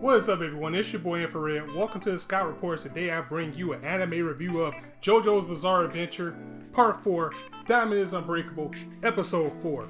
What is up, everyone? It's your boy Infrar-Ed. Welcome to the Scout Reports. Today I bring you an anime review of Jojo's Bizarre Adventure, Part 4, Diamond is Unbreakable, Episode 4.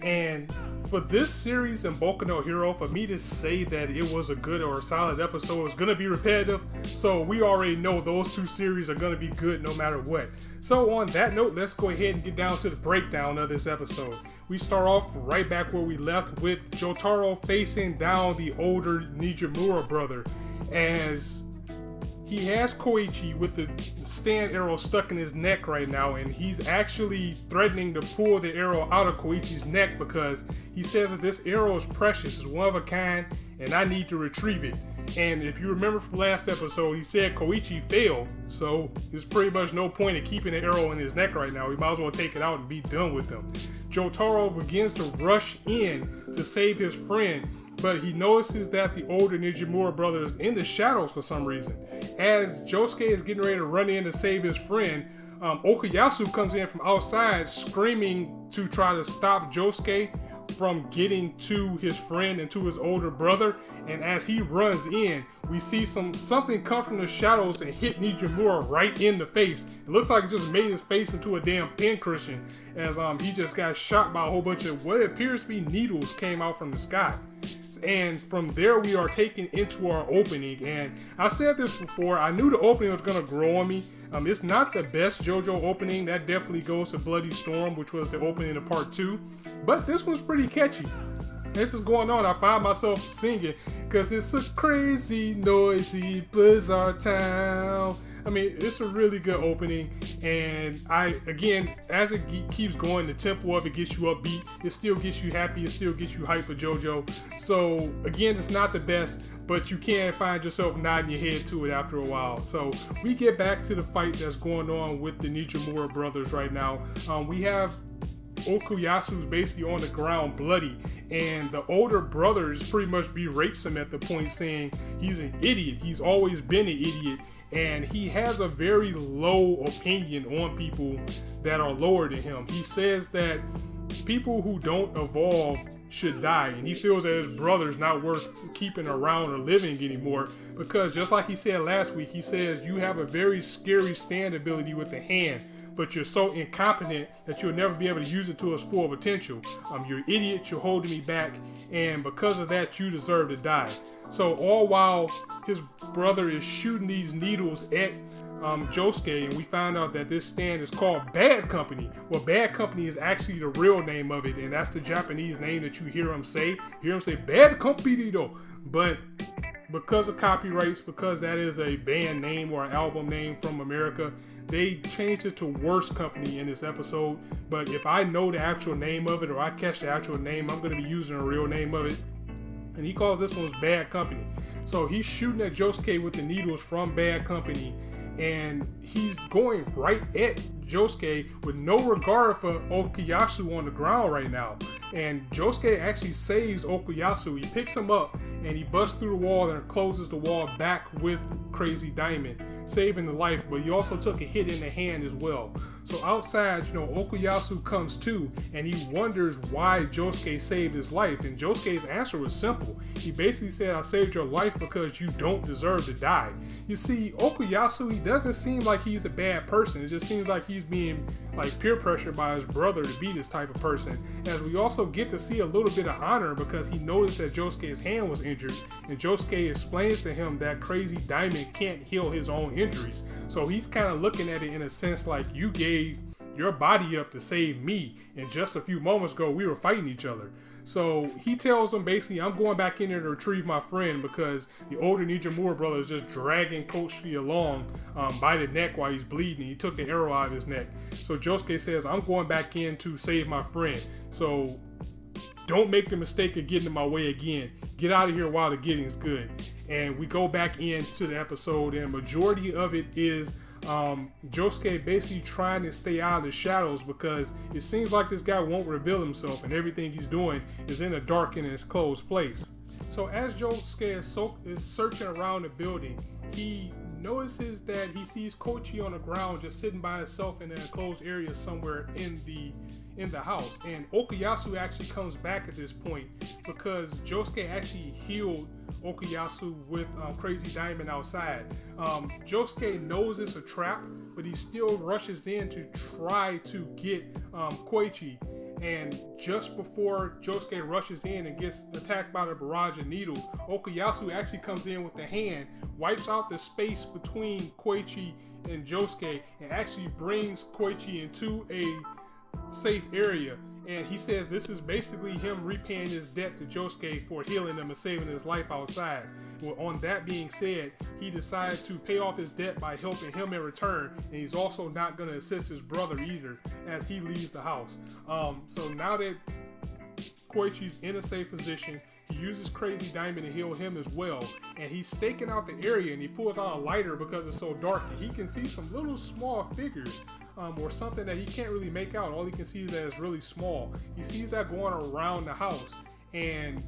And for this series in Boku no Hero, for me to say that it was a good or a solid episode is going to be repetitive. So we already know those two series are going to be good no matter what. So on that note, let's go ahead and get down to the breakdown of this episode. We start off right back where we left with Jotaro facing down the older Nijimura brother as he has Koichi with the stand arrow stuck in his neck right now, and he's actually threatening to pull the arrow out of Koichi's neck because he says that this arrow is precious, it's one of a kind, and I need to retrieve it. And if you remember from last episode, he said Koichi failed, so there's pretty much no point in keeping the arrow in his neck right now. He might as well take it out and be done with him. Jotaro begins to rush in to save his friend, but he notices that the older Nijimura brother is in the shadows for some reason. As Josuke is getting ready to run in to save his friend, Okuyasu comes in from outside screaming to try to stop Josuke from getting to his friend and to his older brother. And as he runs in, we see something come from the shadows and hit Nijimura right in the face. It looks like it just made his face into a damn pincushion as he just got shot by a whole bunch of what appears to be needles came out from the sky. And from there we are taken into our opening, and I said this before, I knew the opening was going to grow on me. It's not the best JoJo opening, that definitely goes to Bloody Storm, which was the opening of part 2, but this one's pretty catchy. This is going on, I find myself singing, because it's a crazy, noisy, bizarre town. I mean, it's a really good opening, and again, as it keeps going, the tempo of it gets you upbeat, it still gets you happy, it still gets you hyped for JoJo. So again, it's not the best, but you can find yourself nodding your head to it after a while. So we get back to the fight that's going on with the Nijimura brothers right now. We have Okuyasu's basically on the ground bloody, and the older brother is pretty much berates him at the point, saying he's an idiot, he's always been an idiot, and he has a very low opinion on people that are lower than him. He says that people who don't evolve should die, and he feels that his brother's not worth keeping around or living anymore because, just like he said last week, he says you have a very scary stand ability with the hand, but you're so incompetent that you'll never be able to use it to its full potential. You're an idiot, you're holding me back, and because of that, you deserve to die. So all while his brother is shooting these needles at Josuke, and we found out that this stand is called Bad Company. Well, Bad Company is actually the real name of it, and that's the Japanese name that you hear him say. You hear him say Bad Company though, but because of copyrights, because that is a band name or an album name from America, they changed it to Worst Company in this episode. But if I know the actual name of it, or I catch the actual name, I'm going to be using the real name of it. And he calls this one Bad Company. So he's shooting at Josuke with the needles from Bad Company, and he's going right at Josuke with no regard for Okuyasu on the ground right now. And Josuke actually saves Okuyasu. He picks him up and he busts through the wall and closes the wall back with Crazy Diamond, saving the life, but he also took a hit in the hand as well. So outside, Okuyasu comes to, and he wonders why Josuke saved his life, and Josuke's answer was simple. He basically said, I saved your life because you don't deserve to die. You see, Okuyasu, he doesn't seem like he's a bad person. It just seems like he's being peer pressured by his brother to be this type of person, as we also get to see a little bit of honor because he noticed that Josuke's hand was injured, and Josuke explains to him that Crazy Diamond can't heal his own injuries. So he's kind of looking at it in a sense like, you gave your body up to save me, and just a few moments ago we were fighting each other. So he tells him basically, I'm going back in there to retrieve my friend because the older Nijimura brother is just dragging Koichi along by the neck while he's bleeding. He took the arrow out of his neck. So Josuke says, I'm going back in to save my friend. So don't make the mistake of getting in my way again. Get out of here while the getting's good. And we go back into the episode, and majority of it is Josuke basically trying to stay out of the shadows because it seems like this guy won't reveal himself, and everything he's doing is in a dark and enclosed place. So as Josuke is searching around the building, he notices that he sees Koichi on the ground just sitting by himself in an enclosed area somewhere in the house. And Okuyasu actually comes back at this point because Josuke actually healed Okuyasu with Crazy Diamond outside. Josuke knows it's a trap, but he still rushes in to try to get Koichi. And just before Josuke rushes in and gets attacked by the barrage of needles, Okuyasu actually comes in with the hand, wipes out the space between Koichi and Josuke, and actually brings Koichi into a safe area. And he says this is basically him repaying his debt to Josuke for healing him and saving his life outside. Well, on that being said, he decides to pay off his debt by helping him in return, and he's also not going to assist his brother either as he leaves the house. So now that Koichi's in a safe position, he uses Crazy Diamond to heal him as well, and he's staking out the area, and he pulls out a lighter because it's so dark, and he can see some little small figures or something that he can't really make out. All he can see is that it's really small. He sees that going around the house, and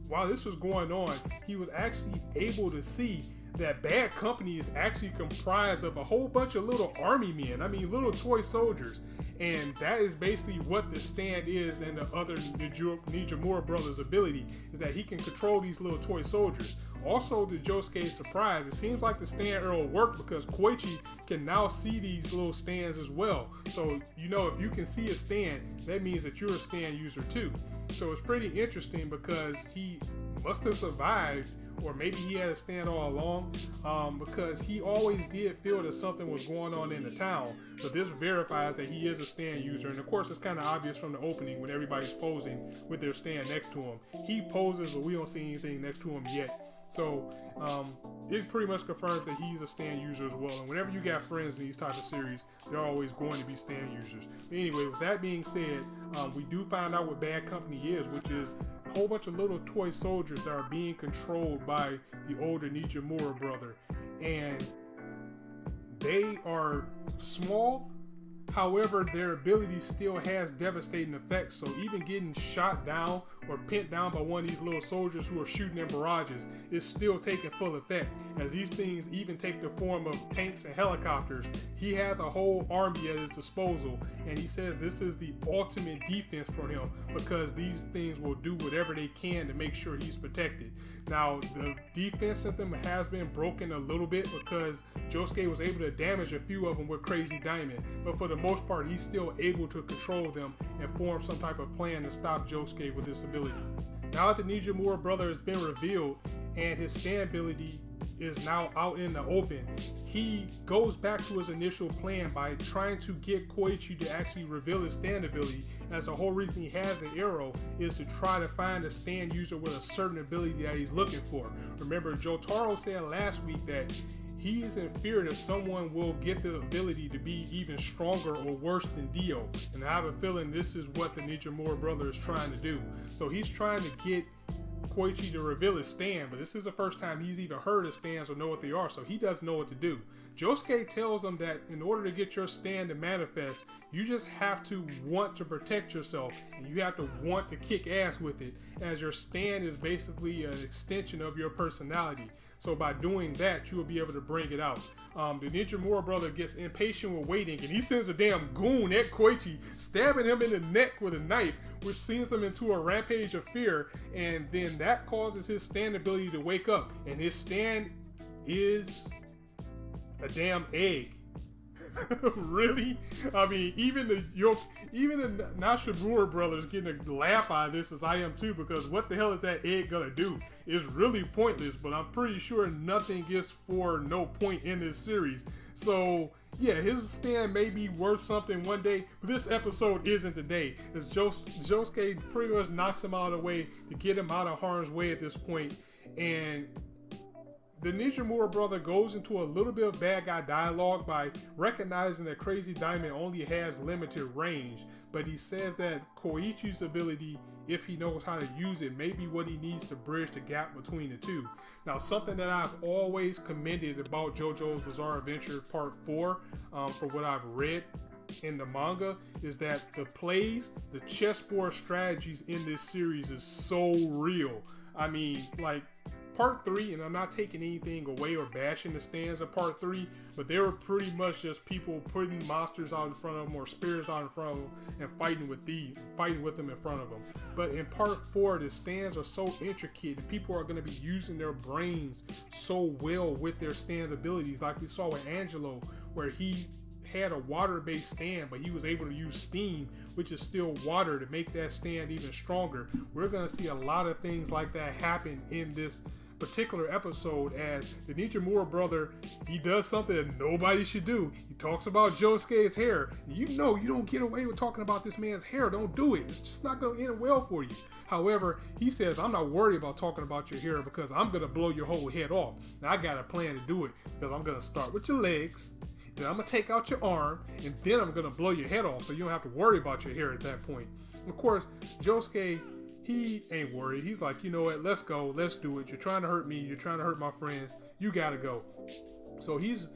while this was going on, he was actually able to see that Bad Company is actually comprised of a whole bunch of little army men. I mean, little toy soldiers. And that is basically what the stand is, and the other Nijimura Brother's ability is that he can control these little toy soldiers. Also, to Josuke's surprise, it seems like the stand arrow worked because Koichi can now see these little stands as well. So, you know, if you can see a stand, that means that you're a stand user too. So it's pretty interesting because he must have survived, or maybe he had a stand all along, because he always did feel that something was going on in the town. But this verifies that he is a stand user, and of course it's kind of obvious from the opening when everybody's posing with their stand next to him. He poses, but we don't see anything next to him yet. So it pretty much confirms that he's a stand user as well. And whenever you got friends in these types of series, they're always going to be stand users. But anyway, with that being said, we do find out what Bad Company is, which is a whole bunch of little toy soldiers that are being controlled by the older Nijimura brother. And they are small, however, their ability still has devastating effects. So even getting shot down or pinned down by one of these little soldiers who are shooting in barrages is still taking full effect, as these things even take the form of tanks and helicopters. He has a whole army at his disposal, and he says this is the ultimate defense for him because these things will do whatever they can to make sure he's protected. Now, the defense system has been broken a little bit because Josuke was able to damage a few of them with Crazy Diamond, but for the most part, he's still able to control them and form some type of plan to stop Josuke with this ability. Now that the Nijimura brother has been revealed and his stand ability is now out in the open, he goes back to his initial plan by trying to get Koichi to actually reveal his stand ability, as the whole reason he has the arrow is to try to find a stand user with a certain ability that he's looking for. Remember, Jotaro said last week that he is in fear that someone will get the ability to be even stronger or worse than Dio. And I have a feeling this is what the Nijimura brother is trying to do. So he's trying to get Koichi to reveal his stand, but this is the first time he's even heard of stands or know what they are, so he doesn't know what to do. Josuke tells him that in order to get your stand to manifest, you just have to want to protect yourself, and you have to want to kick ass with it, as your stand is basically an extension of your personality. So by doing that, you will be able to bring it out. The Nijimura brother gets impatient with waiting, and he sends a damn goon at Koichi, stabbing him in the neck with a knife, which sends him into a rampage of fear, and then that causes his stand ability to wake up, and his stand is a damn egg. Really? I mean, even the Nijimura brothers getting a laugh out of this, as I am too, because what the hell is that egg gonna do? It's really pointless, but I'm pretty sure nothing gets for no point in this series. So yeah, his stand may be worth something one day, but this episode isn't today, as Josuke pretty much knocks him out of the way to get him out of harm's way at this point, and the Nijimura brother goes into a little bit of bad guy dialogue by recognizing that Crazy Diamond only has limited range, but he says that Koichi's ability, if he knows how to use it, may be what he needs to bridge the gap between the two. Now, something that I've always commended about JoJo's Bizarre Adventure Part 4, for what I've read in the manga, is that the plays, the chessboard strategies in this series is so real. I mean, like, part 3, and I'm not taking anything away or bashing the stands of part 3, but they were pretty much just people putting monsters out in front of them or spirits out in front of them and fighting with them in front of them. But in part 4, the stands are so intricate and people are going to be using their brains so well with their stand abilities, like we saw with Angelo, where he had a water-based stand, but he was able to use steam, which is still water, to make that stand even stronger. We're going to see a lot of things like that happen in this particular episode, as the Nijimura brother, he does something that nobody should do. He talks about Josuke's hair. You know you don't get away with talking about this man's hair. Don't do it. It's just not going to end well for you. However, he says, I'm not worried about talking about your hair because I'm going to blow your whole head off. Now, I got a plan to do it, because I'm going to start with your legs, then I'm going to take out your arm, and then I'm going to blow your head off, so you don't have to worry about your hair at that point. And of course, Josuke, he ain't worried. He's like, you know what, let's go, let's do it. You're trying to hurt me, you're trying to hurt my friends, you got to go. So he's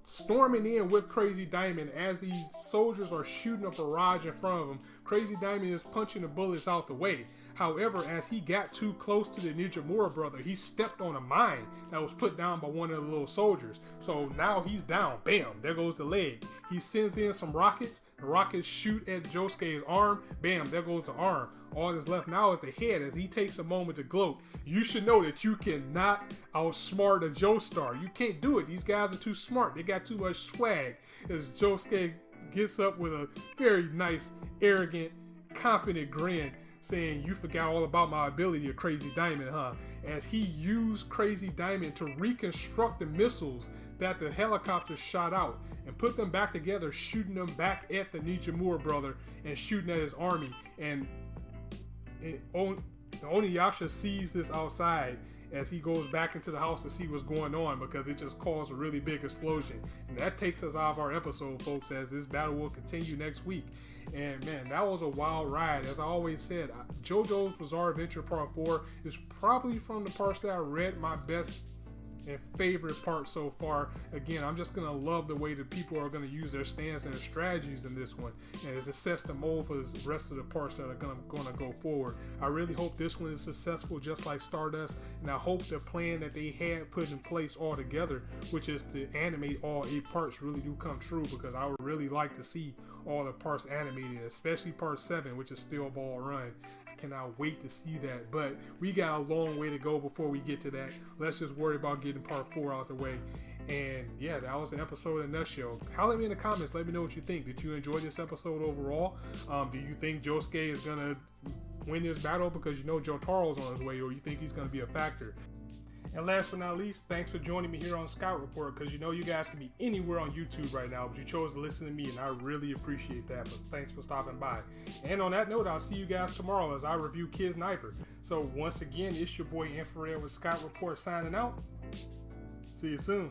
storming in with Crazy Diamond as these soldiers are shooting a barrage in front of him. Crazy Diamond is punching the bullets out the way. However, as he got too close to the Nijimura brother, he stepped on a mine that was put down by one of the little soldiers. So now he's down. Bam, there goes the leg. He sends in some rockets. The rockets shoot at Josuke's arm. Bam, there goes the arm. All that's left now is the head as he takes a moment to gloat. You should know that you cannot outsmart a Joestar. You can't do it. These guys are too smart. They got too much swag. As Josuke gets up with a very nice, arrogant, confident grin, saying, you forgot all about my ability of Crazy Diamond, huh? As he used Crazy Diamond to reconstruct the missiles that the helicopter shot out and put them back together, shooting them back at the Nijimura brother and shooting at his army. And Oniyasha sees this outside as he goes back into the house to see what's going on, because it just caused a really big explosion. And that takes us out of our episode, folks, as this battle will continue next week. And man, that was a wild ride. As I always said, JoJo's Bizarre Adventure Part 4 is probably, from the parts that I read, my best and favorite part so far. Again, I'm just gonna love the way that people are gonna use their stands and their strategies in this one, and it sets the mold for the rest of the parts that are gonna go forward. I really hope this one is successful, just like Stardust, and I hope the plan that they had put in place all together, which is to animate all 8 parts, really do come true, because I would really like to see all the parts animated, especially part 7, which is Steel Ball Run. Cannot wait to see that, but we got a long way to go before we get to that. Let's just worry about getting part 4 out the way. And yeah, that was the episode in a nutshell. Holler at me in the comments, let me know what you think. Did you enjoy this episode overall? Do you think Josuke is gonna win this battle because you know Jotaro's on his way, or you think he's gonna be a factor? And last but not least, thanks for joining me here on Scout Report, because you know you guys can be anywhere on YouTube right now, but you chose to listen to me, and I really appreciate that. But thanks for stopping by. And on that note, I'll see you guys tomorrow as I review Kids Sniper. So once again, it's your boy Infrar-Ed with Scout Report signing out. See you soon.